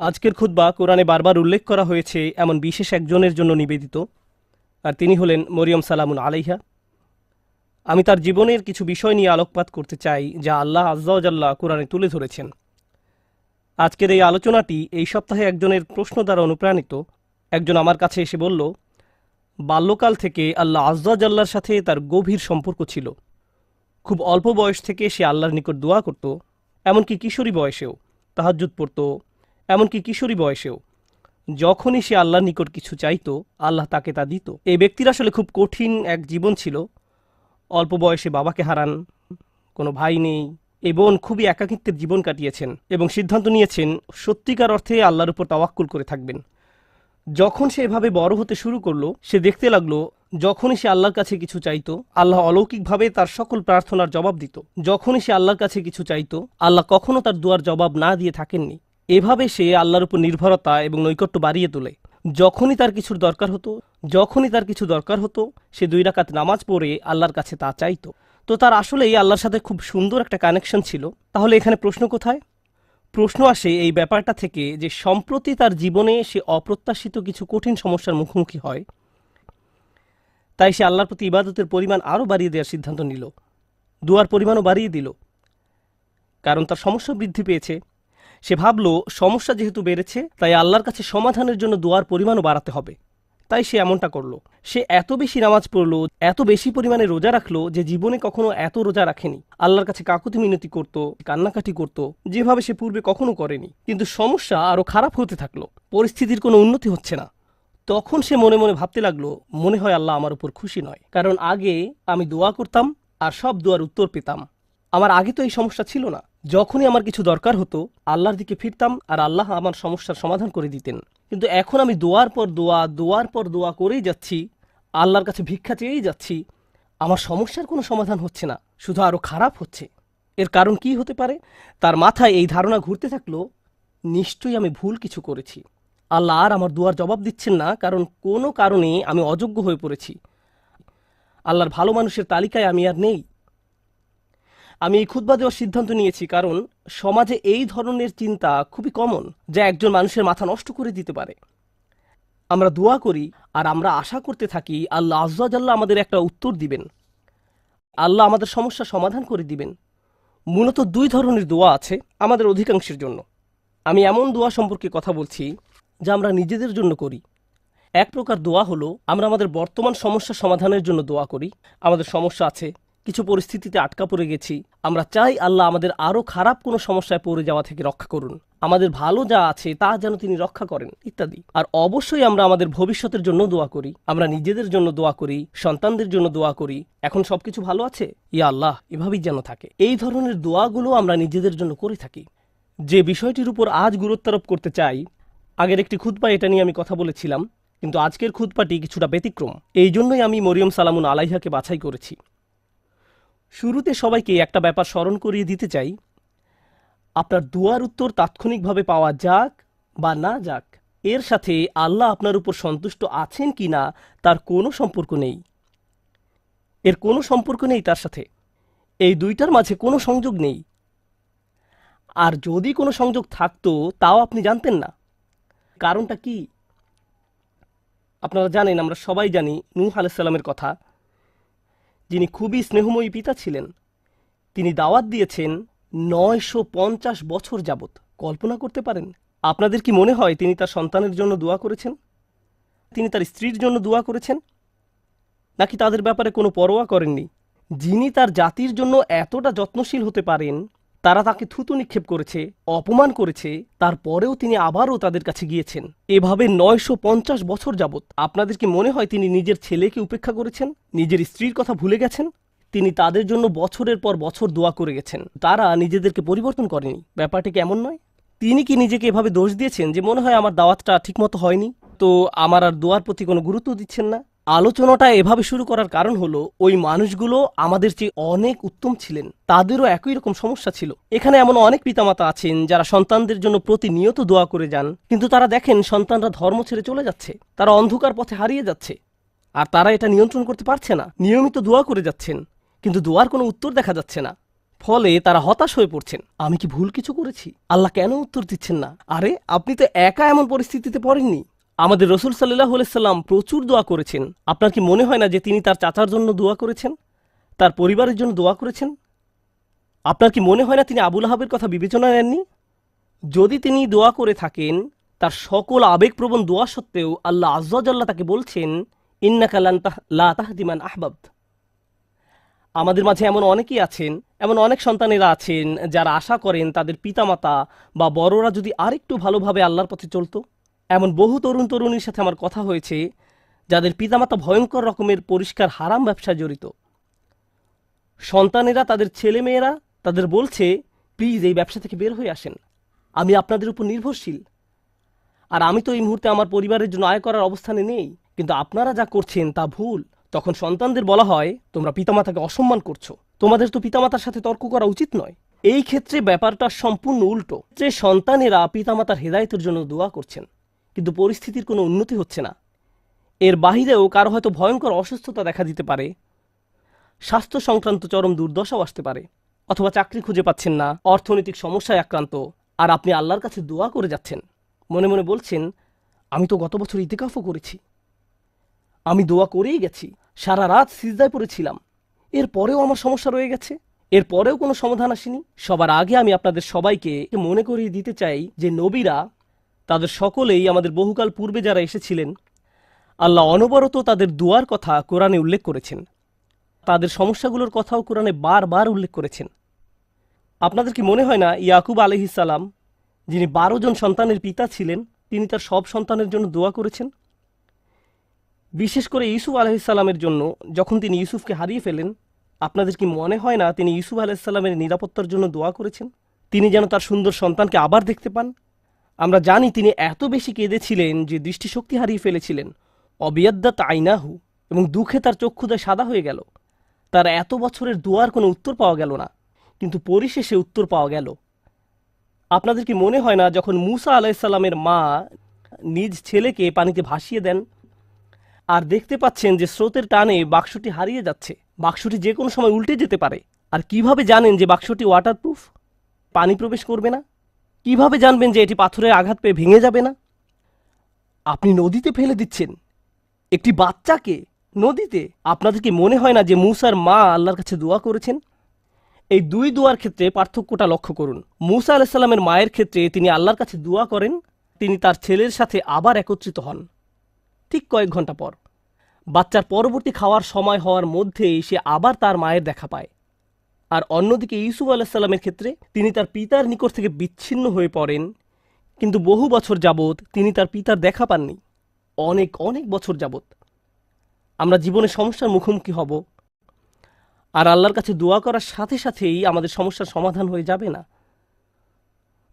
আজকের খুতবা কোরআনে বারবার উল্লেখ করা হয়েছে এমন বিশেষ একজনের জন্য নিবেদিত, আর তিনি হলেন মরিয়ম সালামুন আলাইহা। আমি তার জীবনের কিছু বিষয় নিয়ে আলোকপাত করতে চাই যা আল্লাহ আজ্জা ওয়া জাল্লা কোরআনে তুলে ধরেছেন। আজকের এই আলোচনাটি এই সপ্তাহে একজনের প্রশ্ন দ্বারা অনুপ্রাণিত। একজন আমার কাছে এসে বলল, বাল্যকাল থেকে আল্লাহ আজ্জা ওয়া জাল্লার সাথে তার গভীর সম্পর্ক ছিল। খুব অল্প বয়স থেকে সে আল্লাহর নিকট দোয়া করত, এমনকি কিশোরী বয়সেও তাহাজ্জুদ পড়ত। এমনকি কিশোরী বয়সেও যখনই সে আল্লাহর নিকট কিছু চাইতো, আল্লাহ তাকে তা দিত। এই ব্যক্তির আসলে খুব কঠিন এক জীবন ছিল। অল্প বয়সে বাবাকে হারান, কোনো ভাই নেই, এই বোন খুবই একাকিত্বের জীবন কাটিয়েছেন এবং সিদ্ধান্ত নিয়েছেন সত্যিকার অর্থে আল্লাহর উপর তাওয়াক্কুল করে থাকবেন। যখন সে এভাবে বড় হতে শুরু করলো, সে দেখতে লাগলো যখনই সে আল্লাহর কাছে কিছু চাইতো, আল্লাহ অলৌকিকভাবে তার সকল প্রার্থনার জবাব দিত। যখনই সে আল্লাহর কাছে কিছু চাইতো, আল্লাহ কখনো তার দুয়ার জবাব না দিয়ে থাকেননি। এভাবে সে আল্লাহর উপর নির্ভরতা এবং নৈকট্য বাড়িয়ে তোলে। যখনই তার কিছু দরকার হতো সে 2 রাকাত নামাজ পড়ে আল্লাহর কাছে তা চাইতো। তো তার আসলেই আল্লাহর সাথে খুব সুন্দর একটা কানেকশন ছিল। তাহলে এখানে প্রশ্ন কোথায়? প্রশ্ন আসে এই ব্যাপারটা থেকে যে সম্প্রতি তার জীবনে সে অপ্রত্যাশিত কিছু কঠিন সমস্যার মুখোমুখি হয়। তাই সে আল্লাহর প্রতি ইবাদতের পরিমাণ আরও বাড়িয়ে দেওয়ার সিদ্ধান্ত নিল, দুয়ার পরিমাণও বাড়িয়ে দিল, কারণ তার সমস্যা বৃদ্ধি পেয়েছে। সে ভাবল সমস্যা যেহেতু বেড়েছে, তাই আল্লাহর কাছে সমাধানের জন্য দোয়ার পরিমাণও বাড়াতে হবে। তাই সে এমনটা করল। সে এত বেশি নামাজ পড়ল, এত বেশি পরিমাণে রোজা রাখলো যে জীবনে কখনো এত রোজা রাখেনি। আল্লাহর কাছে কাকুতি মিনতি করত, কান্নাকাটি করত, যেভাবে সে পূর্বে কখনো করেনি। কিন্তু সমস্যা আরও খারাপ হতে থাকলো, পরিস্থিতির কোনো উন্নতি হচ্ছে না। তখন সে মনে মনে ভাবতে লাগলো, মনে হয় আল্লাহ আমার উপর খুশি নয়, কারণ আগে আমি দোয়া করতাম আর সব দোয়ার উত্তর পেতাম। আমার আগে তো এই সমস্যা ছিল না। যখনই আমার কিছু দরকার হতো আল্লাহর দিকে ফিরতাম আর আল্লাহ আমার সমস্যার সমাধান করে দিতেন। কিন্তু এখন আমি দোয়ার পর দোয়া করেই যাচ্ছি, আল্লাহর কাছে ভিক্ষা চেয়েই যাচ্ছি, আমার সমস্যার কোনো সমাধান হচ্ছে না, শুধু আরও খারাপ হচ্ছে। এর কারণ কি হতে পারে? তার মাথায় এই ধারণা ঘুরতে থাকলো, নিশ্চয়ই আমি ভুল কিছু করেছি। আল্লাহ আর আমার দোয়ার জবাব দিচ্ছেন না, কারণ কোনো কারণে আমি অযোগ্য হয়ে পড়েছি। আল্লাহর ভালো মানুষের তালিকায় আমি আর নেই। আমি এই খুতবা দেওয়ার সিদ্ধান্ত নিয়েছি কারণ সমাজে এই ধরনের চিন্তা খুবই কমন, যা একজন মানুষের মাথা নষ্ট করে দিতে পারে। আমরা দোয়া করি আর আমরা আশা করতে থাকি আল্লাহ আজ্জা ওয়া জাল্লা আমাদের একটা উত্তর দিবেন, আল্লাহ আমাদের সমস্যা সমাধান করে দিবেন। মূলত 2 ধরনের দোয়া আছে আমাদের অধিকাংশের জন্য। আমি এমন দোয়া সম্পর্কে কথা বলছি যা আমরা নিজেদের জন্য করি। এক প্রকার দোয়া হলো আমরা আমাদের বর্তমান সমস্যা সমাধানের জন্য দোয়া করি। আমাদের সমস্যা আছে, কিছু পরিস্থিতিতে আটকা পড়ে গেছি, আমরা চাই আল্লাহ আমাদের আরও খারাপ কোনো সমস্যায় পড়ে যাওয়া থেকে রক্ষা করুন, আমাদের ভালো যা আছে তা যেন তিনি রক্ষা করেন, ইত্যাদি। আর অবশ্যই আমরা আমাদের ভবিষ্যতের জন্য দোয়া করি, আমরা নিজেদের জন্য দোয়া করি, সন্তানদের জন্য দোয়া করি, এখন সবকিছু ভালো আছে, ইয়া আল্লাহ এভাবেই যেন থাকে। এই ধরনের দোয়াগুলো আমরা নিজেদের জন্য করে থাকি। যে বিষয়টির উপর আজ গুরুত্বারোপ করতে চাই, আগের একটি খুতবা এটা নিয়ে আমি কথা বলেছিলাম, কিন্তু আজকের খুতবাটি কিছুটা ব্যতিক্রম। এই জন্যই আমি মরিয়ম সালামুন আলাইহাকে বাছাই করেছি। শুরুতে সবাইকে একটা ব্যাপার স্মরণ করিয়ে দিতে চাই, আপনার দুয়ার উত্তর তাৎক্ষণিকভাবে পাওয়া যাক বা না যাক, এর সাথে আল্লাহ আপনার উপর সন্তুষ্ট আছেন কি না তার কোনো সম্পর্ক নেই। এর কোনো সম্পর্ক নেই তার সাথে। এই দুইটার মাঝে কোনো সংযোগ নেই। আর যদি কোনো সংযোগ থাকতো তাও আপনি জানতেন না। কারণটা কি? আপনারা জানেন, আমরা সবাই জানি নূহ আলাইহিস সালামের কথা, যিনি খুবই স্নেহময়ী পিতা ছিলেন। তিনি দাওয়াত দিয়েছেন 950 বছর যাবত। কল্পনা করতে পারেন? আপনাদের কি মনে হয় তিনি তার সন্তানের জন্য দোয়া করেছেন? তিনি তার স্ত্রীর জন্য দোয়া করেছেন? নাকি তাদের ব্যাপারে কোনো পরোয়া করেননি? যিনি তার জাতির জন্য এতটা যত্নশীল হতে পারেন, তারা তাকে থুতু নিক্ষেপ করেছে, অপমান করেছে, তারপরেও তিনি আবারও তাদের কাছে গিয়েছেন। এভাবে 950 বছর যাবত। আপনাদের কি মনে হয় তিনি নিজের ছেলেকে উপেক্ষা করেছেন, নিজের স্ত্রীর কথা ভুলে গেছেন? তিনি তাদের জন্য বছরের পর বছর দোয়া করে গেছেন, তারা নিজেদেরকে পরিবর্তন করেনি। ব্যাপারটি কেমন নয়? তিনি কি নিজেকে এভাবে দোষ দিয়েছেন যে মনে হয় আমার দাওয়াতটা ঠিকমতো হয়নি, তো আমার আর দোয়ার প্রতি কোনো গুরুত্ব দিচ্ছেন না? আলোচনাটা এভাবে শুরু করার কারণ হলো, ওই মানুষগুলো আমাদের চেয়ে অনেক উত্তম ছিলেন, তাদেরও একই রকম সমস্যা ছিল। এখানে এমন অনেক পিতামাতা আছেন যারা সন্তানদের জন্য প্রতিনিয়ত দোয়া করে যান, কিন্তু তারা দেখেন সন্তানরা ধর্ম ছেড়ে চলে যাচ্ছে, তারা অন্ধকার পথে হারিয়ে যাচ্ছে, আর তারা এটা নিয়ন্ত্রণ করতে পারছে না। নিয়মিত দোয়া করে যাচ্ছেন, কিন্তু দোয়ার কোনো উত্তর দেখা যাচ্ছে না। ফলে তারা হতাশ হয়ে পড়ছেন, আমি কি ভুল কিছু করেছি, আল্লাহ কেন উত্তর দিচ্ছেন না? আরে আপনি তো একা এমন পরিস্থিতিতে পড়েননি। আমাদের রসুল সাল্লাল্লাহু আলাইহি সাল্লাম প্রচুর দোয়া করেছেন। আপনার কি মনে হয় না যে তিনি তার চাচার জন্য দোয়া করেছেন, তার পরিবারের জন্য দোয়া করেছেন? আপনার কি মনে হয় না তিনি আবু লাহাবের কথা বিবেচনায় নেননি? যদি তিনি দোয়া করে থাকেন, তার সকল আবেগপ্রবণ দোয়া সত্ত্বেও আল্লাহ আয্যা ওয়া জাল্লা তাকে বলছেন, ইন্নাকা লা তাহদি মান আহবাবত। আমাদের মাঝে এমন অনেকেই আছেন, এমন অনেক সন্তানেরা আছেন যারা আশা করেন তাদের পিতামাতা বা বড়রা যদি আরেকটু ভালোভাবে আল্লাহর পথে চলতো। এমন বহু তরুণ তরুণীর সাথে আমার কথা হয়েছে যাদের পিতামাতা ভয়ঙ্কর রকমের পরিষ্কার হারাম ব্যবসায় জড়িত। সন্তানেরা, তাদের ছেলেমেয়েরা তাদের বলছে, প্লিজ এই ব্যবসা থেকে বের হয়ে আসেন, আমি আপনাদের উপর নির্ভরশীল, আর আমি তো এই মুহূর্তে আমার পরিবারের জন্য আয় করার অবস্থানে নেই, কিন্তু আপনারা যা করছেন তা ভুল। তখন সন্তানদের বলা হয়, তোমরা পিতামাতাকে অসম্মান করছো, তোমাদের তো পিতামাতার সাথে তর্ক করা উচিত নয়। এই ক্ষেত্রে ব্যাপারটা সম্পূর্ণ উল্টো, যে সন্তানেরা পিতামাতার হেদায়েতের জন্য দোয়া করছেন, কিন্তু পরিস্থিতির কোনো উন্নতি হচ্ছে না। এর বাহিরেও কারো হয়তো ভয়ঙ্কর অসুস্থতা দেখা দিতে পারে, স্বাস্থ্য সংক্রান্ত চরম দুর্দশাও আসতে পারে, অথবা চাকরি খুঁজে পাচ্ছেন না, অর্থনৈতিক সমস্যায় আক্রান্ত, আর আপনি আল্লাহর কাছে দোয়া করে যাচ্ছেন, মনে মনে বলছেন, আমি তো গত বছর ইতিকাফও করেছি, আমি দোয়া করেই গেছি, সারা রাত সিজদায় পড়েছিলাম, এরপরেও আমার সমস্যা রয়ে গেছে, এরপরেও কোনো সমাধান আসেনি। সবার আগে আমি আপনাদের সবাইকে মনে করিয়ে দিতে চাই যে নবীরা, তাদের সকলেই, আমাদের বহুকাল পূর্বে যারা এসেছিলেন, আল্লাহ অনবরত তাদের দোয়ার কথা কোরআনে উল্লেখ করেছেন, তাদের সমস্যাগুলোর কথাও কোরআনে বারবার উল্লেখ করেছেন। আপনাদের কি মনে হয় না ইয়াকুব আলাইহিস সালাম, যিনি 12 জন সন্তানের পিতা ছিলেন, তিনি তার সব সন্তানের জন্য দোয়া করেছেন? বিশেষ করে ইউসুফ আলাইহিস সালামের জন্য, যখন তিনি ইউসুফকে হারিয়ে ফেলেন, আপনাদের কি মনে হয় না তিনি ইউসুফ আলাইহিস সালামের নিরাপত্তার জন্য দোয়া করেছেন, তিনি যেন তার সুন্দর সন্তানকে আবার দেখতে পান? আমরা জানি তিনি এত বেশি কেঁদেছিলেন যে দৃষ্টিশক্তি হারিয়ে ফেলেছিলেন, অবিয়াদ্দাত আইনাহু, এবং দুঃখে তার চক্ষুদয় সাদা হয়ে গেল। তার এত বছরের দোয়ার কোনো উত্তর পাওয়া গেল না, কিন্তু পরিশেষে উত্তর পাওয়া গেল। আপনাদের কি মনে হয় না যখন মূসা আলাইহিসসালামের মা নিজ ছেলেকে পানিতে ভাসিয়ে দেন, আর দেখতে পাচ্ছেন যে স্রোতের টানে বাক্সটি হারিয়ে যাচ্ছে, বাক্সটি যে কোনো সময় উল্টে যেতে পারে, আর কিভাবে জানেন যে বাক্সটি ওয়াটারপ্রুফ, পানি প্রবেশ করবে না? কিভাবে জানবেন যে এটি পাথরের আঘাত পেয়ে ভেঙে যাবে না? আপনি নদীতে ফেলে দিচ্ছেন একটি বাচ্চাকে, নদীতে। আপনাদের কি মনে হয় না যে মূসার মা আল্লাহর কাছে দোয়া করেছেন? এই দুই দোয়ার ক্ষেত্রে পার্থক্যটা লক্ষ্য করুন। মূসা আলাইহিস সালামের মায়ের ক্ষেত্রে তিনি আল্লাহর কাছে দোয়া করেন, তিনি তার ছেলের সাথে আবার একত্রিত হন ঠিক কয়েক ঘন্টা পর। বাচ্চার পরবর্তী খাওয়ার সময় হওয়ার মধ্যেই সে আবার তার মায়ের দেখা পায়। আর অন্যদিকে ইউসুফ আলাইহিস সালামের ক্ষেত্রে তিনি তার পিতার নিকট থেকে বিচ্ছিন্ন হয়ে পড়েন, কিন্তু বহু বছর যাবৎ তিনি তার পিতার দেখা পাননি, অনেক অনেক বছর যাবৎ। আমরা জীবনে সমস্যার মুখোমুখি হব, আর আল্লাহর কাছে দোয়া করার সাথে সাথেই আমাদের সমস্যার সমাধান হয়ে যাবে না।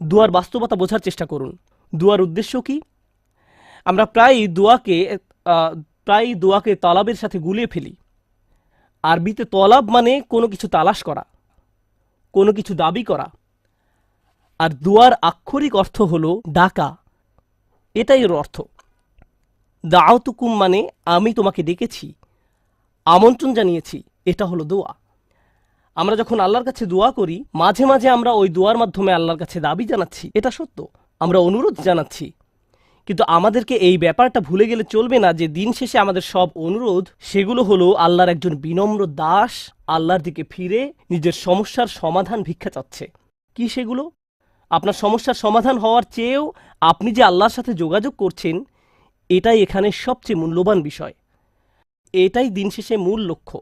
দোয়ার বাস্তবতা বোঝার চেষ্টা করুন। দোয়ার উদ্দেশ্য কি? আমরা প্রায় দোয়াকে তলাবের সাথে গুলিয়ে ফেলি। আরবিতে তলাব মানে কোনো কিছু তালাশ করা, কোনো কিছু দাবি করা, আর দোয়ার আক্ষরিক অর্থ হলো ডাকা, এটাই এর অর্থ। দাওতুকুম মানে আমি তোমাকে ডেকেছি, আমন্ত্রণ জানিয়েছি, এটা হলো দোয়া। আমরা যখন আল্লাহর কাছে দোয়া করি, মাঝে মাঝে আমরা ওই দোয়ার মাধ্যমে আল্লাহর কাছে দাবি জানাচ্ছি, এটা সত্য, আমরা অনুরোধ জানাচ্ছি, কিন্তু আমাদেরকে এই ব্যাপারটা ভুলে গেলে চলবে না যে দিন শেষে আমাদের সব অনুরোধ, সেগুলো হলো আল্লাহর একজন বিনম্র দাস আল্লাহর দিকে ফিরে নিজের সমস্যার সমাধান ভিক্ষা চাচ্ছে। কি সেগুলো? আপনার সমস্যার সমাধান হওয়ার চেয়েও আপনি যে আল্লাহর সাথে যোগাযোগ করছেন, এটাই এখানে সবচেয়ে মূল্যবান বিষয়, এটাই দিন শেষে মূল লক্ষ্য।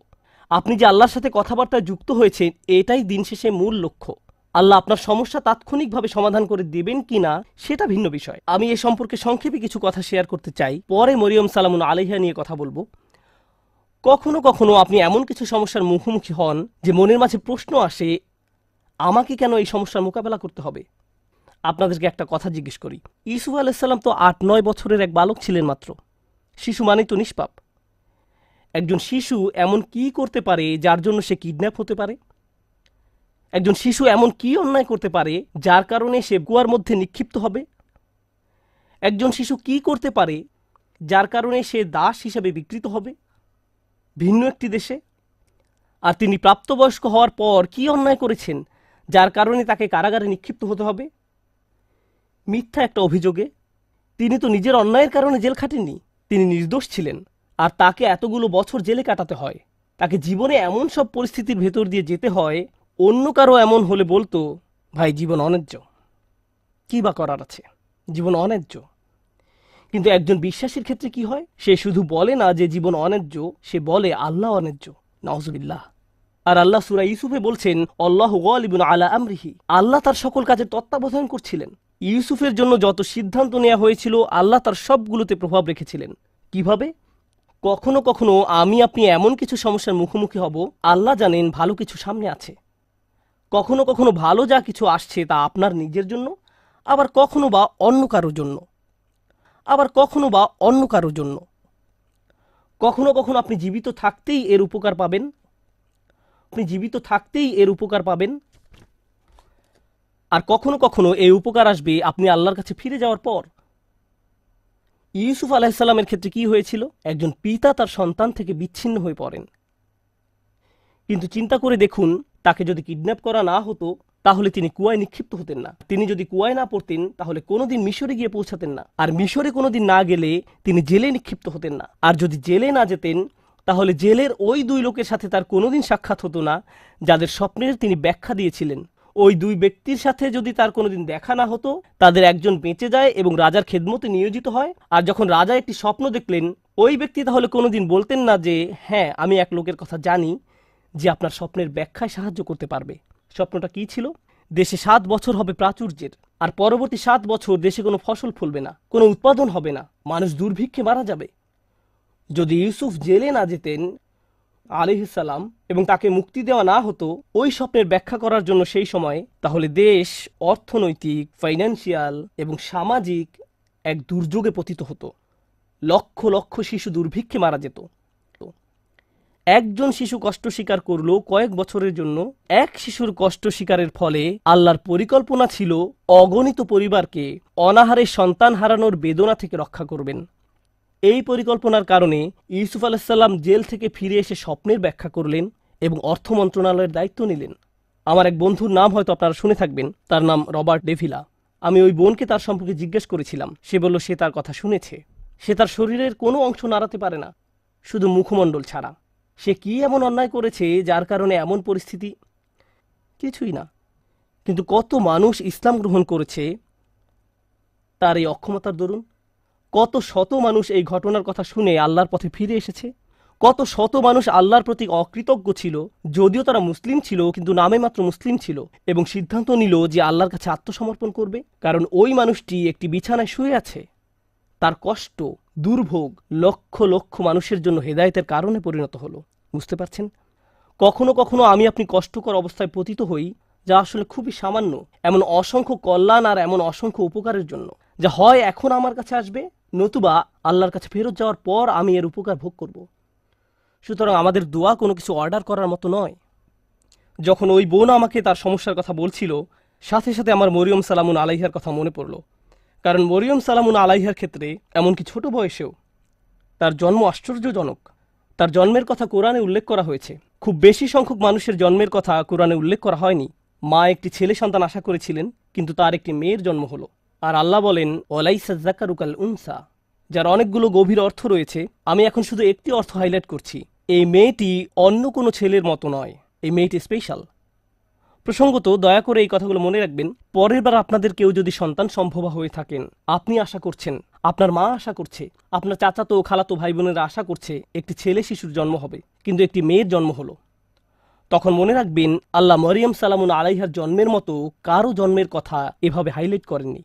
আপনি যে আল্লাহর সাথে কথাবার্তায় যুক্ত হয়েছেন, এটাই দিন শেষে মূল লক্ষ্য। আল্লাহ আপনার সমস্যা তাৎক্ষণিকভাবে সমাধান করে দেবেন কিনা সেটা ভিন্ন বিষয়। আমি এ সম্পর্কে সংক্ষেপে কিছু কথা শেয়ার করতে চাই, পরে মরিয়ম সালামুন আলাইহা নিয়ে কথা বলবো। কখনো কখনো আপনি এমন কিছু সমস্যার মুখোমুখি হন যে মনের মাঝে প্রশ্ন আসে, আমাকে কেন এই সমস্যার মোকাবেলা করতে হবে? আপনাদেরকে একটা কথা জিজ্ঞেস করি, ইউসুফ আলাইহিস সালাম তো 8-9 বছরের এক বালক ছিলেন মাত্র। শিশু মানেই তো নিষ্পাপ। একজন শিশু এমন কি করতে পারে যার জন্য সে কিডন্যাপ হতে পারে? একজন শিশু এমন কি অন্যায় করতে পারে যার কারণে সে কুয়ার মধ্যে নিক্ষিপ্ত হবে? একজন শিশু কি করতে পারে যার কারণে সে দাস হিসেবে বিক্রিত হবে ভিন্ন একটি দেশে? আর তিনি প্রাপ্তবয়স্ক হওয়ার পর কি অন্যায় করেছেন যার কারণে তাকে কারাগারে নিক্ষিপ্ত হতে হবে? মিথ্যা একটা অভিযোগে। তিনি তো নিজের অন্যায়ের কারণে জেল খাটেননি, তিনি নির্দোষ ছিলেন, আর তাকে এতগুলো বছর জেলে কাটাতে হয়। তাকে জীবনে এমন সব পরিস্থিতির ভেতর দিয়ে যেতে হয়, অন্য কারো এমন হলে বলতো, ভাই জীবন অন্যায্য, কি বা করার আছে, জীবন অন্যায্য। কিন্তু একজন বিশ্বাসীর ক্ষেত্রে কি হয়? সে শুধু বলে না যে জীবন অন্যায্য, সে বলে আল্লাহ অন্যায্য। নাউজুবিল্লাহ। আর আল্লাহ সূরা ইউসুফে বলছেন, আল্লাহু গালিবুন আলা আমরিহি, আল্লাহ তার সকল কাজের তত্ত্বাবধান করছিলেন। ইউসুফের জন্য যত সিদ্ধান্ত নেওয়া হয়েছিল আল্লাহ তার সবগুলোতে প্রভাব রেখেছিলেন। কিভাবে? কখনো কখনো আমি আপনি এমন কিছু সমস্যার মুখোমুখি হব, আল্লাহ জানেন ভালো কিছু সামনে আছে। কখনো কখনো ভালো যা কিছু আসছে তা আপনার নিজের জন্য, আবার কখনো বা অন্য কারোর জন্য, কখনো কখনো আপনি জীবিত থাকতেই এর উপকার পাবেন, আর কখনো কখনো এই উপকার আসবে আপনি আল্লাহর কাছে ফিরে যাওয়ার পর। ইউসুফ আলাইহিসসালামের ক্ষেত্রে কি হয়েছিল? একজন পিতা তার সন্তান থেকে বিচ্ছিন্ন হয়ে পড়েন। কিন্তু চিন্তা করে দেখুন, তাকে যদি কিডন্যাপ করা না হতো তাহলে তিনি কুয়ায় নিক্ষিপ্ত হতেন না। তিনি যদি কুয়ায় না পড়তেন তাহলে কোনোদিন মিশরে গিয়ে পৌঁছাতেন না। আর মিশরে কোনোদিন না গেলে তিনি জেলে নিক্ষিপ্ত হতেন না। আর যদি জেলে না যেতেন তাহলে জেলের ওই দুই লোকের সাথে তার কোনোদিন সাক্ষাৎ হতো না যাদের স্বপ্নের তিনি ব্যাখ্যা দিয়েছিলেন। ওই দুই ব্যক্তির সাথে যদি তার কোনোদিন দেখা না হতো, তাদের একজন বেঁচে যায় এবং রাজার খেদমতে নিয়োজিত হয়। আর যখন রাজা একটি স্বপ্ন দেখলেন, ওই ব্যক্তি তাহলে কোনোদিন বলতেন না যে হ্যাঁ, আমি এক লোকের কথা জানি যে আপনার স্বপ্নের ব্যাখ্যায় সাহায্য করতে পারবে। স্বপ্নটা কি ছিল? দেশে 7 বছর হবে প্রাচুর্যের, আর পরবর্তী 7 বছর দেশে কোনো ফসল ফলবে না, কোনো উৎপাদন হবে না, মানুষ দুর্ভিক্ষে মারা যাবে। যদি ইউসুফ জেলে না যেতেন আলাইহিসসালাম এবং তাকে মুক্তি দেওয়া না হতো ওই স্বপ্নের ব্যাখ্যা করার জন্য সেই সময়, তাহলে দেশ অর্থনৈতিক, ফাইন্যান্সিয়াল এবং সামাজিক এক দুর্যোগে পতিত হতো। লক্ষ লক্ষ শিশু দুর্ভিক্ষে মারা যেত। একজন শিশু কষ্ট স্বীকার করলো কয়েক বছরের জন্য। এক শিশুর কষ্ট স্বীকারের ফলে আল্লাহর পরিকল্পনা ছিল অগণিত পরিবারকে অনাহারে সন্তান হারানোর বেদনা থেকে রক্ষা করবেন। এই পরিকল্পনার কারণে ইউসুফ আলাইহিসসালাম জেল থেকে ফিরে এসে স্বপ্নের ব্যাখ্যা করলেন এবং অর্থ মন্ত্রণালয়ের দায়িত্ব নিলেন। আমার এক বন্ধুর নাম হয়তো আপনারা শুনে থাকবেন, তার নাম রবার্ট ডেভিলা। আমি ওই বোনকে তার সম্পর্কে জিজ্ঞেস করেছিলাম। সে বলল সে তার কথা শুনেছে। সে তার শরীরের কোনো অংশ নাড়াতে পারে না, শুধু মুখমণ্ডল ছাড়া। সে কি এমন অন্যায় করেছে যার কারণে এমন পরিস্থিতি? কিছুই না। কিন্তু কত মানুষ ইসলাম গ্রহণ করেছে তার এই অক্ষমতার দরুন। কত শত মানুষ এই ঘটনার কথা শুনে আল্লাহর পথে ফিরে এসেছে। কত শত মানুষ আল্লাহর প্রতি অকৃতজ্ঞ ছিল, যদিও তারা মুসলিম ছিল কিন্তু নামে মাত্র মুসলিম ছিল, এবং সিদ্ধান্ত নিল যে আল্লাহর কাছে আত্মসমর্পণ করবে। কারণ ওই মানুষটি একটি বিছানায় শুয়ে আছে, তার কষ্ট, দুর্ভোগ লক্ষ লক্ষ মানুষের জন্য হেদায়েতের কারণে পরিণত হলো। বুঝতে পারছেন? কখনো কখনো আমি আপনি কষ্টকর অবস্থায় পতিত হই, যা আসলে খুবই সামান্য, এমন অসংখ্য কল্যাণ আর এমন অসংখ্য উপকারের জন্য, যা হয় এখন আমার কাছে আসবে, নতুবা আল্লাহর কাছে ফেরত যাওয়ার পর আমি এর উপকার ভোগ করব। সুতরাং আমাদের দোয়া কোনো কিছু অর্ডার করার মতো নয়। যখন ওই বোন আমাকে তার সমস্যার কথা বলছিল, সাথে সাথে আমার মরিয়ম সালামুন আলাইহার কথা মনে পড়ল। কারণ মরিয়ম সালামুন আলাইহার ক্ষেত্রে এমনকি ছোট বয়সেও তার জন্ম আশ্চর্যজনক। তার জন্মের কথা কোরআনে উল্লেখ করা হয়েছে। খুব বেশি সংখ্যক মানুষের জন্মের কথা কোরআনে উল্লেখ করা হয়নি। মা একটি ছেলে সন্তান আশা করেছিলেন, কিন্তু তার একটি মেয়ের জন্ম হলো। আর আল্লাহ বলেন, ওয়ালাইসা যাকারু কাল উনসা, যার অনেকগুলো গভীর অর্থ রয়েছে। আমি এখন শুধু একটি অর্থ হাইলাইট করছি। এই মেয়েটি অন্য কোনো ছেলের মতো নয়, এই মেয়েটি স্পেশাল। প্রসঙ্গত, দয়া করে এই কথাগুলো মনে রাখবেন। পরের বার আপনাদের কেউ যদি সন্তান সম্ভবা হয়ে থাকেন, আপনি আশা করছেন, আপনার মা আশা করছে, আপনার চাচাতো ও খালাতো ভাই বোনেরা আশা করছে একটি ছেলে শিশুর জন্ম হবে, কিন্তু একটি মেয়ের জন্ম হলো, তখন মনে রাখবেন আল্লাহ মরিয়ম সালামুন আলাইহার জন্মের মতো কারো জন্মের কথা এভাবে হাইলাইট করেননি।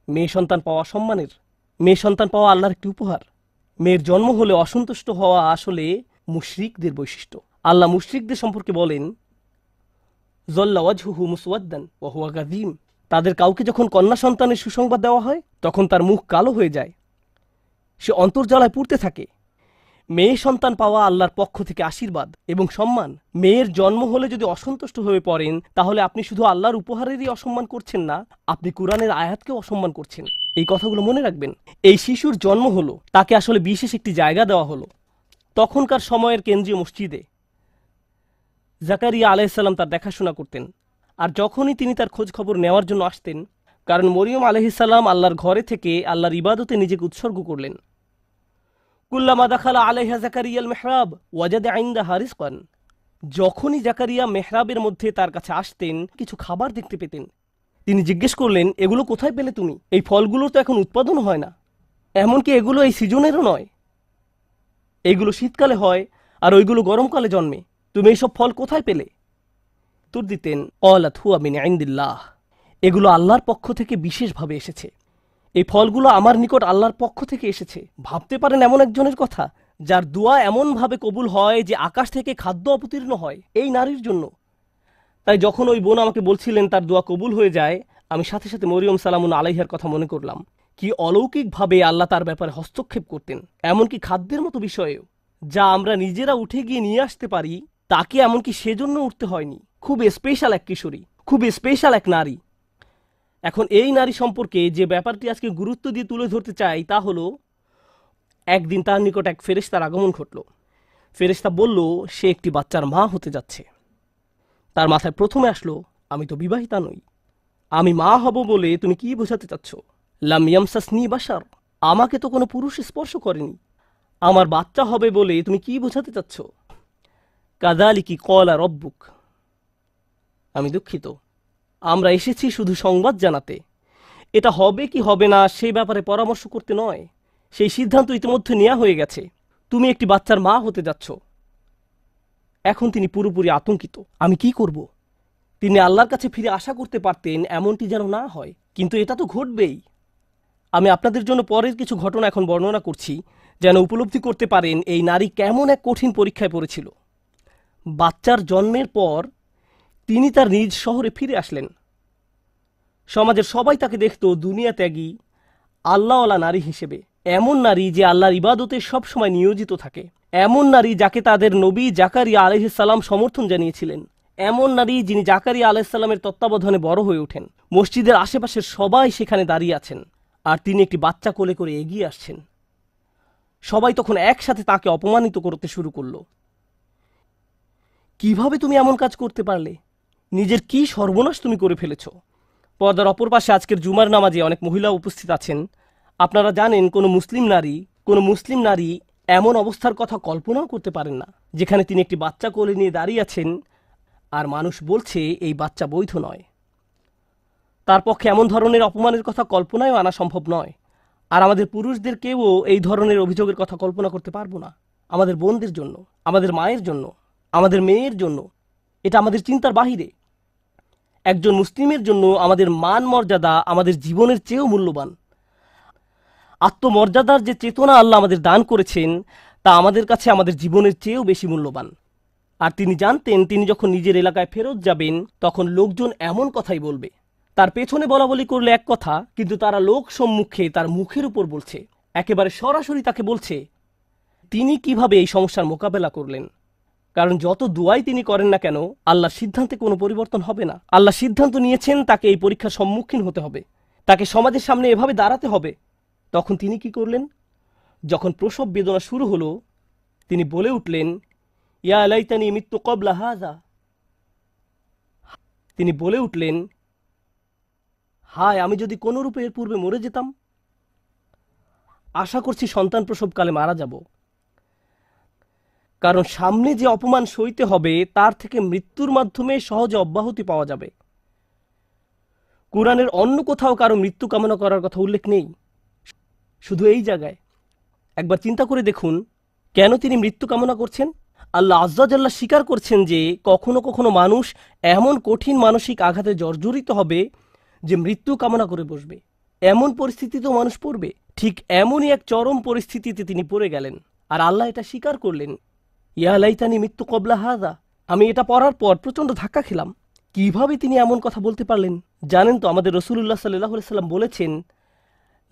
মেয়ে সন্তান পাওয়া সম্মানের, মেয়ে সন্তান পাওয়া আল্লাহর একটি উপহার। মেয়ের জন্ম হলে অসন্তুষ্ট হওয়া আসলে মুশরিকদের বৈশিষ্ট্য। আল্লাহ মুশরিকদের সম্পর্কে বলেন, জল্লা ওয়াজহুহু মুসওয়াদ্দান ওয়া হুয়া কাযীম, তাদের কাউকে যখন কন্যা সন্তানের সুসংবাদ দেওয়া হয় তখন তার মুখ কালো হয়ে যায়, সে অন্তর্জ্বালায় পুড়তে থাকে। মেয়ে সন্তান পাওয়া আল্লাহর পক্ষ থেকে আশীর্বাদ এবং সম্মান। মেয়ের জন্ম হলে যদি অসন্তুষ্ট হয়ে পড়েন, তাহলে আপনি শুধু আল্লাহর উপহারেরই অসম্মান করছেন না, আপনি কুরআনের আয়াতকেও অসম্মান করছেন। এই কথাগুলো মনে রাখবেন। এই শিশুর জন্ম হলো, তাকে আসলে বিশেষ একটি জায়গা দেওয়া হলো। তখনকার সময়ের কেন্দ্রীয় মসজিদে জাকারিয়া আলাইহিসসালাম তার দেখাশোনা করতেন। আর যখনই তিনি তার খোঁজ খবর নেওয়ার জন্য আসতেন, কারণ মরিয়ম আলাইহিসসালাম আল্লাহর ঘরে থেকে আল্লাহর ইবাদতে নিজেকে উৎসর্গ করলেন। কুল্লামা দাখালা আলাইহা জাকারিয়াল মেহরাব ওয়াজাদা ইনদাহা রিজকান, যখনই জাকারিয়া মেহরাবের মধ্যে তার কাছে আসতেন কিছু খাবার দেখতে পেতেন। তিনি জিজ্ঞেস করলেন, এগুলো কোথায় পেলে তুমি? এই ফলগুলোর তো এখন উৎপাদন হয় না, এমনকি এগুলো এই সিজনেরও নয়। এইগুলো শীতকালে হয় আর ওইগুলো গরমকালে জন্মে, তুমি এইসব ফল কোথায় পেলে? উত্তর দিতেন, ক্বালাত হুয়া মিন ইনদিল্লাহ, এগুলো আল্লাহর পক্ষ থেকে বিশেষভাবে এসেছে। এই ফলগুলো আমার নিকট আল্লাহর পক্ষ থেকে এসেছে। ভাবতে পারেন এমন একজনের কথা যার দোয়া এমনভাবে কবুল হয় যে আকাশ থেকে খাদ্য অবতীর্ণ হয় এই নারীর জন্য। তাই যখন ওই বোন আমাকে বলছিলেন তার দোয়া কবুল হয়ে যায়, আমি সাথে সাথে মরিয়ম সালামুন আলাইহার কথা মনে করলাম। কি অলৌকিকভাবে আল্লাহ তার ব্যাপারে হস্তক্ষেপ করতেন, এমনকি খাদ্যের মতো বিষয়েও, যা আমরা নিজেরা উঠে গিয়ে নিয়ে আসতে পারি, তাকে এমনকি সেজন্য উঠতে হয়নি। খুব স্পেশাল এক কিশোরী, খুব স্পেশাল এক নারী। এখন এই নারী সম্পর্কে যে ব্যাপারটি আজকে গুরুত্ব দিয়ে তুলে ধরতে চাই তা হলো, একদিন তার নিকট এক ফেরেশতার আগমন ঘটল। ফেরেশতা বলল সে একটি বাচ্চার মা হতে যাচ্ছে। তার মাথায় প্রথমে আসলো, আমি তো বিবাহিতা নই, আমি মা হব বলে তুমি কি বোঝাতে চাচ্ছ? লাম ইয়ামসাসনি বাশার, আমাকে তো কোনো পুরুষ স্পর্শ করেনি, আমার বাচ্চা হবে বলে তুমি কি বোঝাতে চাচ্ছ? কাযালিকি ক্বালা রব্বুক, আমি দুঃখিত, আমরা এসেছি শুধু সংবাদ জানাতে। এটা হবে কি হবে না সেই ব্যাপারে পরামর্শ করতে নয়, সেই সিদ্ধান্ত ইতিমধ্যে নেওয়া হয়ে গেছে। তুমি একটি বাচ্চার মা হতে যাচ্ছ। এখন তিনি পুরোপুরি আতঙ্কিত, আমি কি করব? তিনি আল্লাহর কাছে ফিরে আশা করতে পারতেন এমনটি যেন না হয়, কিন্তু এটা তো ঘটবেই। আমি আপনাদের জন্য পরের কিছু ঘটনা এখন বর্ণনা করছি, যেন উপলব্ধি করতে পারেন এই নারী কেমন এক কঠিন পরীক্ষায় পড়েছিল। বাচ্চার জন্মের পর তিনি তার নিজ শহরে ফিরে আসলেন। সমাজের সবাই তাকে দেখত দুনিয়া ত্যাগী, আল্লাহওয়ালা নারী হিসেবে। এমন নারী যে আল্লাহর ইবাদতে সবসময় নিয়োজিত থাকে, এমন নারী যাকে তাদের নবী জাকারিয়া আলাইহিস সালাম সমর্থন জানিয়েছিলেন, এমন নারী যিনি জাকারিয়া আলাইহিস সালামের তত্ত্বাবধানে বড় হয়ে ওঠেন। মসজিদের আশেপাশের সবাই সেখানে দাঁড়িয়ে আছেন, আর তিনি একটি বাচ্চা কোলে করে এগিয়ে আসছেন। সবাই তখন একসাথে তাকে অপমানিত করতে শুরু করল। কিভাবে তুমি এমন কাজ করতে পারলে? নিজের কি সর্বনাশ তুমি করে ফেলেছ? পর্দার অপর পাশে আজকের জুমার নামাজে অনেক মহিলা উপস্থিত আছেন। আপনারা জানেন কোনো মুসলিম নারী এমন অবস্থার কথা কল্পনাও করতে পারেন না, যেখানে তিনি একটি বাচ্চা কোলে নিয়ে দাঁড়িয়ে আছেন আর মানুষ বলছে এই বাচ্চা বৈধ নয়। তার পক্ষে এমন ধরনের অপমানের কথা কল্পনায়ও আনা সম্ভব নয়। আর আমাদের পুরুষদেরকেও এই ধরনের অভিযোগের কথা কল্পনা করতে পারবো না। আমাদের বোনদের জন্য, আমাদের মায়ের জন্য, আমাদের মেয়ের জন্য এটা আমাদের চিন্তার বাহিরে। একজন মুসলিমের জন্য আমাদের মান মর্যাদা আমাদের জীবনের চেয়েও মূল্যবান। আত্মমর্যাদার যে চেতনা আল্লাহ আমাদের দান করেছেন তা আমাদের কাছে আমাদের জীবনের চেয়েও বেশি মূল্যবান। আর তিনি জানতেন তিনি যখন নিজের এলাকায় ফেরত যাবেন তখন লোকজন এমন কথাই বলবে। তার পেছনে বলা বলি করলে এক কথা, কিন্তু তারা লোক সম্মুখে তার মুখের উপর বলছে, একেবারে সরাসরি তাকে বলছে তিনি কিভাবে এই সমস্যার মোকাবেলা করলেন। কারণ যত দুয়াই তিনি করেন না কেন, আল্লাহর সিদ্ধান্তে কোনো পরিবর্তন হবে না। আল্লাহ সিদ্ধান্ত নিয়েছেন তাকে এই পরীক্ষার সম্মুখীন হতে হবে, তাকে সমাজের সামনে এভাবে দাঁড়াতে হবে। তখন তিনি কি করলেন? যখন প্রসব বেদনা শুরু হলো, তিনি বলে উঠলেন, ইয়া লাইতানি মিত্তু ক্বাবলা হাযা। তিনি বলে উঠলেন, হায় আমি যদি কোনো রূপে এর পূর্বে মরে যেতাম। আশা করছি সন্তান প্রসবকালে মারা যাব, কারণ সামনে যে অপমান সইতে হবে তার থেকে মৃত্যুর মাধ্যমে সহজে অব্যাহতি পাওয়া যাবে। কুরআনের অন্য কোথাও কারো মৃত্যু কামনা করার কথা উল্লেখ নেই, শুধু এই জায়গায়। একবার চিন্তা করে দেখুন কেন তিনি মৃত্যু কামনা করছেন। আল্লাহ আজ্জা জাল্লা স্বীকার করছেন যে কখনো কখনো মানুষ এমন কঠিন মানসিক আঘাতে জর্জরিত হবে যে মৃত্যু কামনা করে বসবে। এমন পরিস্থিতিতেও মানুষ পড়বে। ঠিক এমনই এক চরম পরিস্থিতিতে তিনি পড়ে গেলেন, আর আল্লাহ এটা স্বীকার করলেন। ইয়া লাইতানি মিত্তু ক্বাবলা হাযা। আমি এটা পড়ার পর প্রচণ্ড ধাক্কা খেলাম। কিভাবে তিনি এমন কথা বলতে পারলেন? জানেন তো আমাদের রাসূলুল্লাহ সাল্লাল্লাহু আলাইহি সাল্লাম বলেছেন,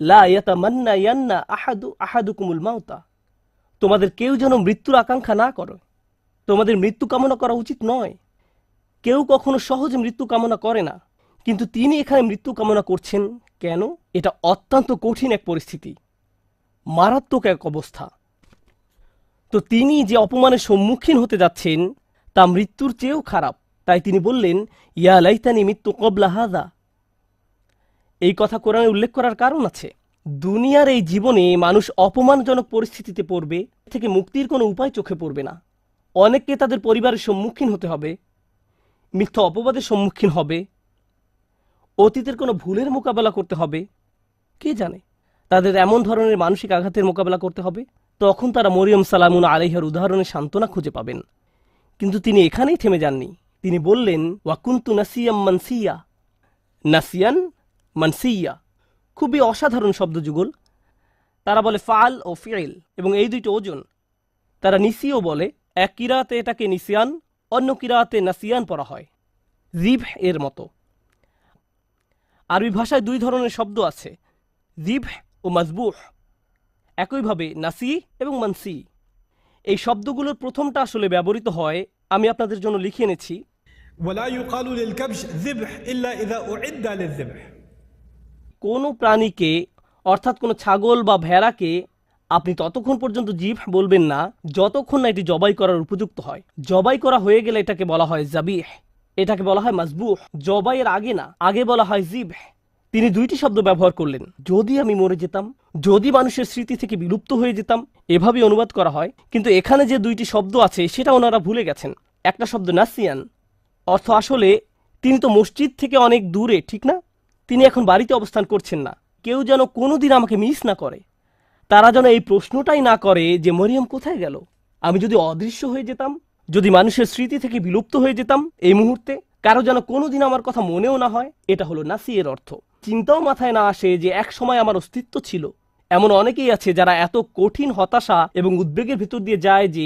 লা ইয়াতামান্না ইয়ান্না আহাদুকুমুল মাউতা। তোমাদের কেউ যেন মৃত্যুর আকাঙ্ক্ষা না করে, তোমাদের মৃত্যু কামনা করা উচিত নয়। কেউ কখনো সহজে মৃত্যু কামনা করে না, কিন্তু তিনি এখানে মৃত্যু কামনা করছেন কেন? এটা অত্যন্ত কঠিন এক পরিস্থিতি, মারাত্মক এক অবস্থা। তো তিনি যে অপমানের সম্মুখীন হতে যাচ্ছেন তা মৃত্যুর চেয়েও খারাপ। তাই তিনি বললেন, ইয়া লাইতানি মিত্তু ক্বাবলা হাযা। এই কথা কোরআনে উল্লেখ করার কারণ আছে। দুনিয়ার এই জীবনে মানুষ অপমানজনক পরিস্থিতিতে পড়বে, থেকে মুক্তির কোনো উপায় চোখে পড়বে না। অনেককে তাদের পরিবারের সম্মুখীন হতে হবে, মিথ্যা অপবাদের সম্মুখীন হবে, অতীতের কোনো ভুলের মোকাবেলা করতে হবে। কে জানে তাদের এমন ধরনের মানসিক আঘাতের মোকাবেলা করতে হবে। তখন তারা মরিয়ম সালামুন আলাইহার উদাহরণে সান্ত্বনা খুঁজে পাবেন। কিন্তু তিনি এখানেই থেমে যাননি। তিনি বললেন, ওয়াকুন্তু নাসিয়াম মানসিয়া। নাসিয়ান মানসিয়া খুবই অসাধারণ শব্দযুগল। তারা বলে ফাল ও ফিল, এবং এই দুইটি ওজন। তারা নিসিও বলে, এক কিরাতে এটাকে নিসিয়ান, অন্য কিরাতে নাসিয়ান পড়া হয়, জিবহ এর মতো। আরবি ভাষায় দুই ধরনের শব্দ আছে, জিবহ ও মাজবুহ। একইভাবে নাসি এবং মানসি, এই শব্দগুলোর প্রথমটা আসলে ব্যবহৃত হয়, আমি আপনাদের জন্য লিখে এনেছি। ولا يقال للكبش ذبح إلا إذا أعد للذبح। কোনো প্রাণীকে, অর্থাৎ কোনো ছাগল বা ভেড়াকে আপনি ততক্ষণ পর্যন্ত জিবহ বলবেন না যতক্ষণ না এটি জবাই করার উপযুক্ত হয়। জবাই করা হয়ে গেলে এটাকে বলা হয় জাবিহ, এটাকে বলা হয় মাজবুহ। জবাইয়ের আগে না, আগে বলা হয় জিবহ। তিনি দুইটি শব্দ ব্যবহার করলেন, যদি আমি মরে যেতাম, যদি মানুষের স্মৃতি থেকে বিলুপ্ত হয়ে যেতাম, এভাবে অনুবাদ করা হয়। কিন্তু এখানে যে দুইটি শব্দ আছে সেটা ওনারা ভুলে গেছেন। একটা শব্দ নাসিয়ান, অর্থ আসলে তিনি তো মসজিদ থেকে অনেক দূরে, ঠিক না? তিনি এখন বাড়িতে অবস্থান করছেন না। কেউ যেন কোনোদিন আমাকে মিস না করে, তারা যেন এই প্রশ্নটাই না করে যে মরিয়ম কোথায় গেল। আমি যদি অদৃশ্য হয়ে যেতাম, যদি মানুষের স্মৃতি থেকে বিলুপ্ত হয়ে যেতাম এই মুহূর্তে, কারো যেন কোনোদিন আমার কথা মনেও না হয়। এটা হলো নাসিয়ের অর্থ। চিন্তাও মাথায় না আসে যে এক সময় আমার অস্তিত্ব ছিল। এমন অনেকেই আছে যারা এত কঠিন হতাশা এবং উদ্বেগের ভিতর দিয়ে যায় যে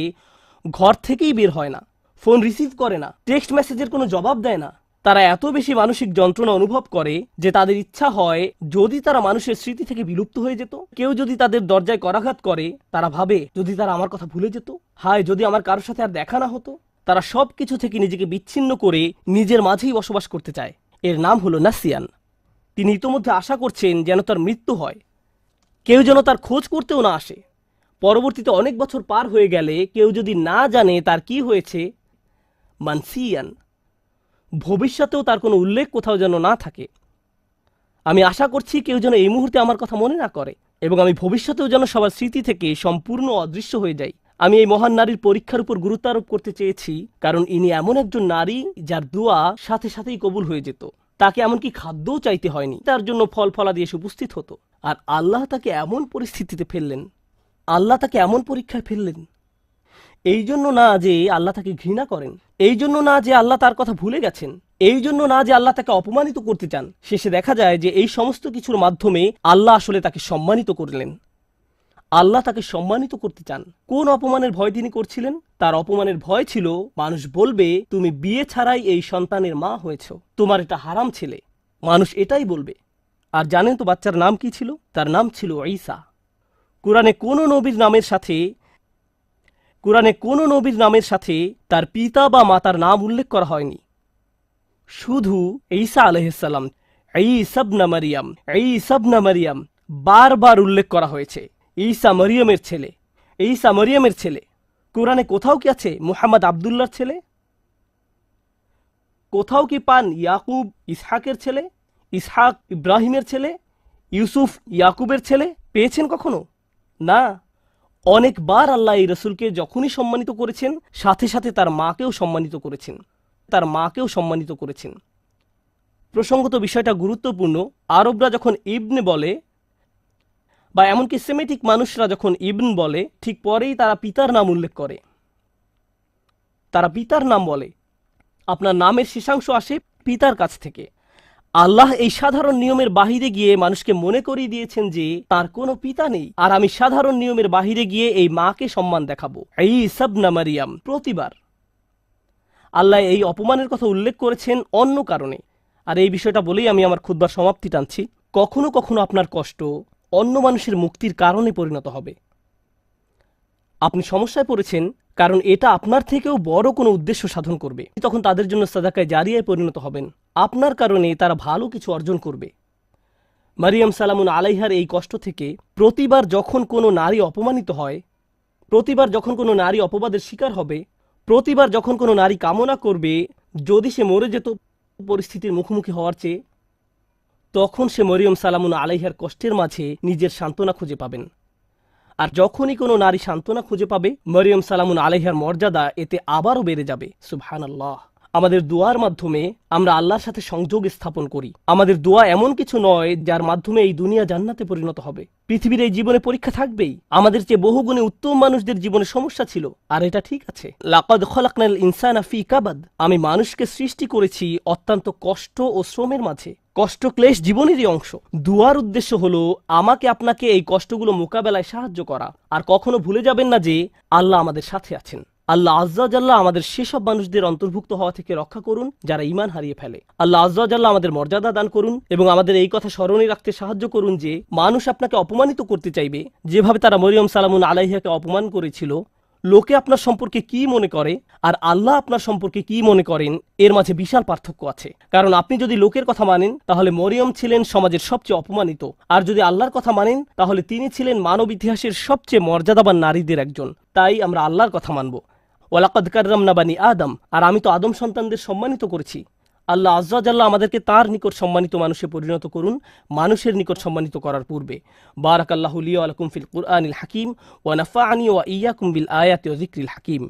ঘর থেকেই বের হয় না, ফোন রিসিভ করে না, টেক্সট মেসেজের কোনো জবাব দেয় না। তারা এত বেশি মানসিক যন্ত্রণা অনুভব করে যে তাদের ইচ্ছা হয় যদি তারা মানুষের স্মৃতি থেকে বিলুপ্ত হয়ে যেত। কেউ যদি তাদের দরজায় করাঘাত করে, তারা ভাবে যদি তারা আমার কথা ভুলে যেত, হায় যদি আমার কারোর সাথে আর দেখা না হতো। তারা সব কিছু থেকে নিজেকে বিচ্ছিন্ন করে নিজের মাঝেই বসবাস করতে চায়। এর নাম হলো নাসিয়ান। তিনি ইতোমধ্যে আশা করছেন যেন তার মৃত্যু হয়, কেউ যেন তার খোঁজ করতেও না আসে। পরবর্তীতে অনেক বছর পার হয়ে গেলে কেউ যদি না জানে তার কি হয়েছে, মানসিয়ান, ভবিষ্যতেও তার কোনো উল্লেখ কোথাও যেন না থাকে। আমি আশা করছি কেউ যেন এই মুহূর্তে আমার কথা মনে না করে, এবং আমি ভবিষ্যতেও যেন সবার স্মৃতি থেকে সম্পূর্ণ অদৃশ্য হয়ে যাই। আমি এই মহান নারীর পরীক্ষার উপর গুরুত্ব আরোপ করতে চেয়েছি, কারণ ইনি এমন একজন নারী যার দোয়া সাথে সাথেই কবুল হয়ে যেত। তাকে এমনকি খাদ্যও চাইতে হয়নি, তার জন্য ফল ফলাদি এসে উপস্থিত হতো। আর আল্লাহ তাকে এমন পরিস্থিতিতে ফেললেন, আল্লাহ তাকে এমন পরীক্ষায় ফেললেন, এই জন্য না যে আল্লাহ তাকে ঘৃণা করেন, এই জন্য না যে আল্লাহ তার কথা ভুলে গেছেন, এই জন্য না যে আল্লাহ তাকে অপমানিত করতে চান। শেষে দেখা যায় যে এই সমস্ত কিছুর মাধ্যমে আল্লাহ আসলে তাকে সম্মানিত করলেন। আল্লাহ তাকে সম্মানিত করতে চান। কোন অপমানের ভয় তিনি করছিলেন? তার অপমানের ভয় ছিল মানুষ বলবে তুমি বিয়ে ছাড়াই এই সন্তানের মা হয়েছ, তোমার এটা হারাম ছেলে। মানুষ এটাই বলবে। আর জানেন তো বাচ্চার নাম কি ছিল? তার নাম ছিল ঈসা। কোরআনে কোনো নবীর নামের সাথে তার পিতা বা মাতার নাম উল্লেখ করা হয়নি। শুধু ঈসা আলাইহিসসালাম, ঈসা ইবনে মারিয়াম বারবার উল্লেখ করা হয়েছে। ঈসা মরিয়মের ছেলে, ঈসা মরিয়মের ছেলে। কোরআনে কোথাও কি আছে মুহাম্মদ আব্দুল্লাহর ছেলে? কোথাও কি পান ইয়াকুব ইসহাকের ছেলে, ইসহাক ইব্রাহিমের ছেলে, ইউসুফ ইয়াকুবের ছেলে? পেয়েছেন কখনো? না। অনেকবার আল্লাহ এই রসুলকে যখনই সম্মানিত করেছেন, সাথে সাথে তার মাকেও সম্মানিত করেছেন। প্রসঙ্গত বিষয়টা গুরুত্বপূর্ণ। আরবরা যখন ইবনে বলে, বা এমনকি সেমেটিক মানুষরা যখন ইবন বলে, ঠিক পরেই তারা পিতার নাম উল্লেখ করে। তারা পিতার নাম বলে। আপনার নামের শেষাংশ আসে পিতার কাছ থেকে। আল্লাহ এই সাধারণ নিয়মের বাহিরে গিয়ে মানুষকে মনে করিয়ে দিয়েছেন যে তার কোনো পিতা নেই, আর আমি সাধারণ নিয়মের বাহিরে গিয়ে এই মাকে সম্মান দেখাবো। ঈসা ইবনে মারিয়াম। প্রতিবার আল্লাহ এই অপমানের কথা উল্লেখ করেছেন অন্য কারণে। আর এই বিষয়টা বলেই আমি আমার খুতবার সমাপ্তি টানছি। কখনো কখনো আপনার কষ্ট অন্য মানুষের মুক্তির কারণে পরিণত হবে। আপনি সমস্যায় পড়েছেন কারণ এটা আপনার থেকেও বড় কোনো উদ্দেশ্য সাধন করবে। তখন তাদের জন্য সাদাকায়ে জারিয়ায় পরিণত হবেন। আপনার কারণে তারা ভালো কিছু অর্জন করবে। মারিয়াম সালামুন আলাইহার এই কষ্ট থেকে প্রতিবার যখন কোনো নারী অপমানিত হয়, প্রতিবার যখন কোনো নারী অপবাদের শিকার হবে, প্রতিবার যখন কোনো নারী কামনা করবে যদি সে মরে যেত পরিস্থিতির মুখোমুখি হওয়ার চেয়ে, তখন সে মরিয়ম সালামুন আলাইহার কষ্টের মাঝে নিজের সান্ত্বনা খুঁজে পাবেন। আর যখনই কোনো নারী সান্ত্বনা খুঁজে পাবে, মরিয়ম সালামুন আলাইহার মর্যাদা এতে আবারও বেড়ে যাবে। সুবহানাল্লাহ। আমাদের দোয়ার মাধ্যমে আমরা আল্লাহর সাথে সংযোগ স্থাপন করি। আমাদের দোয়া এমন কিছু নয় যার মাধ্যমে এই দুনিয়া জান্নাতে পরিণত হবে। পৃথিবীর এই জীবনে পরীক্ষা থাকবেই। আমাদের চেয়ে বহুগুণে উত্তম মানুষদের জীবনে সমস্যা ছিল, আর এটা ঠিক আছে। লাকাদ খলাকনাল ইনসানা ফি কাবাদ, আমি মানুষকে সৃষ্টি করেছি অত্যন্ত কষ্ট ও শ্রমের মাঝে। কষ্ট ক্লেশ জীবনেরই অংশ। দুয়ার উদ্দেশ্য হলো আমাকে আপনাকে এই কষ্টগুলো মোকাবেলায় সাহায্য করা। আর কখনো ভুলে যাবেন না যে আল্লাহ আমাদের সাথে আছেন। আল্লাহ আজ্জা জাল্লাহ আমাদের সেসব মানুষদের অন্তর্ভুক্ত হওয়া থেকে রক্ষা করুন যারা ঈমান হারিয়ে ফেলে। আল্লাহ আজ্জা জাল্লাহ আমাদের মর্যাদা দান করুন এবং আমাদের এই কথা স্মরণে রাখতে সাহায্য করুন যে মানুষ আপনাকে অপমানিত করতে চাইবে যেভাবে তারা মরিয়ম সালামুন আলাইহাকে অপমান করেছিল। লোকে আপনার সম্পর্কে কি মনে করে আর আল্লাহ আপনার সম্পর্কে কি মনে করেন, এর মাঝে বিশাল পার্থক্য আছে। কারণ আপনি যদি লোকের কথা মানেন তাহলে মরিয়ম ছিলেন সমাজের সবচেয়ে অপমানিত, আর যদি আল্লাহর কথা মানেন তাহলে তিনি ছিলেন মানব ইতিহাসের সবচেয়ে মর্যাদাবান নারীদের একজন। তাই আমরা আল্লাহর কথা মানব। ওয়ালাকাদ কাররামনা বানি আদম, আর আমি তো আদম সন্তানদের সম্মানিত করেছি। আল্লাহ আজ্জা জাল্লাহ আমাদেরকে তার নিকট সম্মানিত মানুষে পরিণত করুন মানুষের নিকট সম্মানিত করার পূর্বে। বারাকাল্লাহু লি ওয়া লাকুম ফিল কুরআনিল হাকিম ওয়া নাফা'আনি ওয়া ইয়্যাকুম বিল আয়াতি ওয়া যিকরিল হাকিম।